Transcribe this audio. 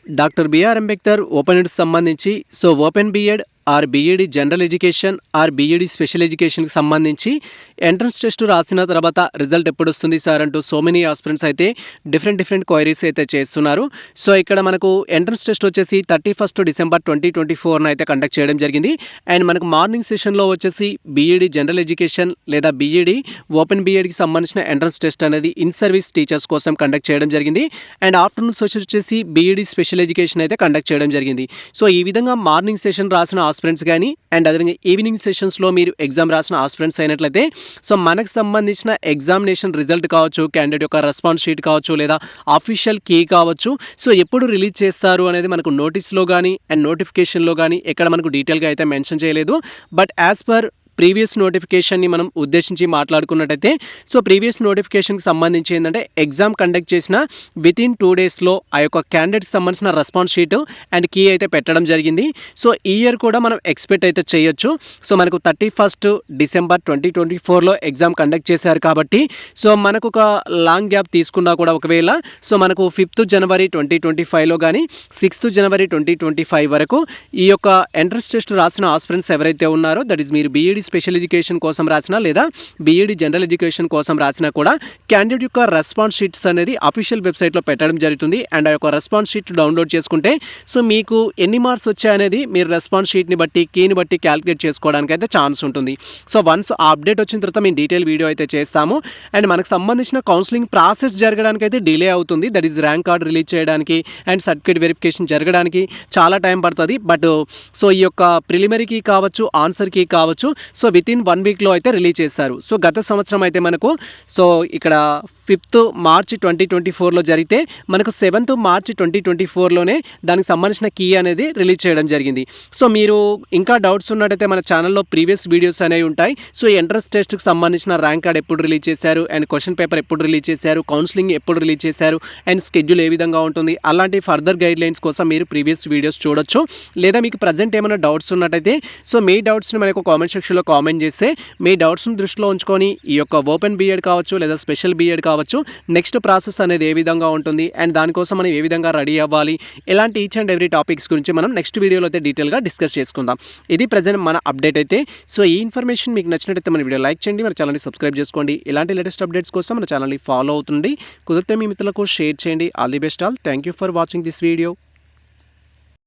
Doctor BR Ambedkar open సంబంధించి open BEd or BEd general education or BEd special ఎడ్యుకేషన్కి సంబంధించి entrance test రాసిన తర్వాత రిజల్ట్ ఎప్పుడు వస్తుంది సార్ అంటూ సో మెనీ ఆస్పిరెంట్స్ అయితే డిఫరెంట్ క్వైరీస్ అయితే చేస్తున్నారు. సో ఇక్కడ మనకు ఎంట్రన్స్ టెస్ట్ వచ్చేసి 31 డిసెంబర్ 2024 అయితే కండక్ట్ చేయడం జరిగింది. అండ్ మనకు మార్నింగ్ సెషన్లో వచ్చేసి బీఈడి జనరల్ ఎడ్యుకేషన్ లేదా బీఈడి ఓపెన్ బీఎడ్కి సంబంధించిన ఎంట్రన్స్ టెస్ట్ అనేది ఇన్ సర్వీస్ టీచర్స్ కోసం కండక్ట్ చేయడం జరిగింది. అండ్ ఆఫ్టర్నూన్ సెషన్ వచ్చేసి బీఈడి స్పెషల్ ఎడ్యుకేషన్ అయితే కండక్ట్ చేయడం జరిగింది. సో ఈ విధంగా మార్నింగ్ సెషన్ రాసిన ఆస్పిరెంట్స్ కానీ అండ్ అదేవిధంగా ఈవినింగ్ సెషన్స్లో మీరు ఎగ్జామ్ రాసిన ఆస్పిరెంట్స్ అయినట్లయితే సో మనకు సంబంధించిన ఎగ్జామినేషన్ రిజల్ట్ కావచ్చు, క్యాండిడేట్ యొక్క రెస్పాన్స్ షీట్ కావచ్చు, లేదా ఆఫీషియల్ కీ కావచ్చు, సో ఎప్పుడు రిలీజ్ చేస్తారు అనేది మనకు నోటీస్లో కానీ అండ్ నోటిఫికేషన్లో కానీ ఎక్కడ మనకు డీటెయిల్గా అయితే మెన్షన్ చేయలేదు. బట్ యాజ్ పర్ ప్రీవియస్ నోటిఫికేషన్ని మనం ఉద్దేశించి మాట్లాడుకున్నట్టయితే సో ప్రీవియస్ నోటిఫికేషన్కి సంబంధించి ఏంటంటే ఎగ్జామ్ కండక్ట్ చేసిన వితిన్ 2 డేస్లో ఆ యొక్క క్యాండిడేట్కి సంబంధించిన రెస్పాన్స్ షీట్ అండ్ కీ అయితే పెట్టడం జరిగింది. సో ఈ ఇయర్ కూడా మనం ఎక్స్పెక్ట్ అయితే చేయొచ్చు. సో మనకు 31 డిసెంబర్ 2024లో ఎగ్జామ్ కండక్ట్ చేశారు కాబట్టి సో మనకు ఒక లాంగ్ గ్యాప్ తీసుకున్నా కూడా ఒకవేళ సో మనకు 5th జనవరి 2025లో కానీ 6th జనవరి 2025 వరకు ఈ యొక్క ఎంట్రన్స్ టెస్ట్ రాసిన ఆస్పిరెంట్స్ ఎవరైతే ఉన్నారో దట్ ఈస్ మీరు బీఈడి స్పెషల్ ఎడ్యుకేషన్ కోసం రాసినా లేదా బీఈడి జనరల్ ఎడ్యుకేషన్ కోసం రాసినా కూడా క్యాండిడేట్ యొక్క రెస్పాన్స్ షీట్స్ అనేది అఫీషియల్ వెబ్సైట్లో పెట్టడం జరుగుతుంది. అండ్ ఆ యొక్క రెస్పాన్స్ షీట్ డౌన్లోడ్ చేసుకుంటే సో మీకు ఎన్ని మార్క్స్ వచ్చాయనేది మీరు రెస్పాన్స్ షీట్ని బట్టి కీని బట్టి క్యాలిక్యులేట్ చేసుకోవడానికి అయితే ఛాన్స్ ఉంటుంది. సో వన్స్ ఆ అప్డేట్ వచ్చిన తర్వాత మేము డీటెయిల్ వీడియో అయితే చేస్తాము. అండ్ మనకు సంబంధించిన కౌన్సిలింగ్ ప్రాసెస్ జరగడానికి అయితే డిలే అవుతుంది. That is rank card release చేయడానికి అండ్ సర్టిఫికేట్ వెరిఫికేషన్ జరగడానికి చాలా టైం పడుతుంది. బట్ సో ఈ యొక్క ప్రిలిమినరీకి కావచ్చు, ఆన్సర్కి కావచ్చు సో వితిన్ 1 వీక్లో అయితే రిలీజ్ చేస్తారు. సో గత సంవత్సరం అయితే మనకు సో ఇక్కడ 5th మార్చ్ 2024లో జరిగితే మనకు 7th మార్చ్ 2024లోనే దానికి సంబంధించిన కీ అనేది రిలీజ్ చేయడం జరిగింది. సో మీరు ఇంకా డౌట్స్ ఉన్నట్టయితే మన ఛానల్లో ప్రీవియస్ వీడియోస్ అనేవి ఉంటాయి. సో ఎంట్రన్స్ టెస్ట్కి సంబంధించిన ర్యాంక్ కార్డ్ ఎప్పుడు రిలీజ్ చేశారు అండ్ క్వశ్చన్ పేపర్ ఎప్పుడు రిలీజ్ చేశారు, కౌన్సిలింగ్ ఎప్పుడు రిలీజ్ చేశారు అండ్ స్కెడ్యూల్ ఏ విధంగా ఉంటుంది అలాంటి ఫర్దర్ గైడ్లైన్స్ కోసం మీరు ప్రీవియస్ వీడియోస్ చూడొచ్చు. లేదా మీకు ప్రజెంట్ ఏమైనా డౌట్స్ ఉన్నట్టయితే సో మీ డౌట్స్ని మనకు కామెంట్ సెక్షన్లో కామెంట్ చేస్తే మీ డౌట్స్ని దృష్టిలో ఉంచుకొని ఈ యొక్క ఓపెన్ బీఎడ్ కావచ్చు లేదా స్పెషల్ బీఎడ్ కావచ్చు నెక్స్ట్ ప్రాసెస్ అనేది ఏ విధంగా ఉంటుంది అండ్ దానికోసం మనం ఏ విధంగా రెడీ అవ్వాలి, ఎలాంటి ఈచ్ అండ్ ఎవ్రీ టాపిక్స్ గురించి మనం నెక్స్ట్ వీడియోలో అయితే డీటెయిల్గా డిస్కస్ చేసుకుందాం. ఇది ప్రజెంట్ మన అప్డేట్ అయితే. సో ఈ ఇన్ఫర్మేషన్ మీకు నచ్చినట్టయితే మన వీడియో లైక్ చేయండి, మన ఛానల్ని సబ్స్క్రైబ్ చేసుకోండి. ఇలాంటి లేటెస్ట్ అప్డేట్స్ కోసం మన ఛానల్ని ఫాలో అవుతుంది. కుదిరితే మీ మిత్రులకు షేర్ చేయండి. All the best all. Thank you for watching this video.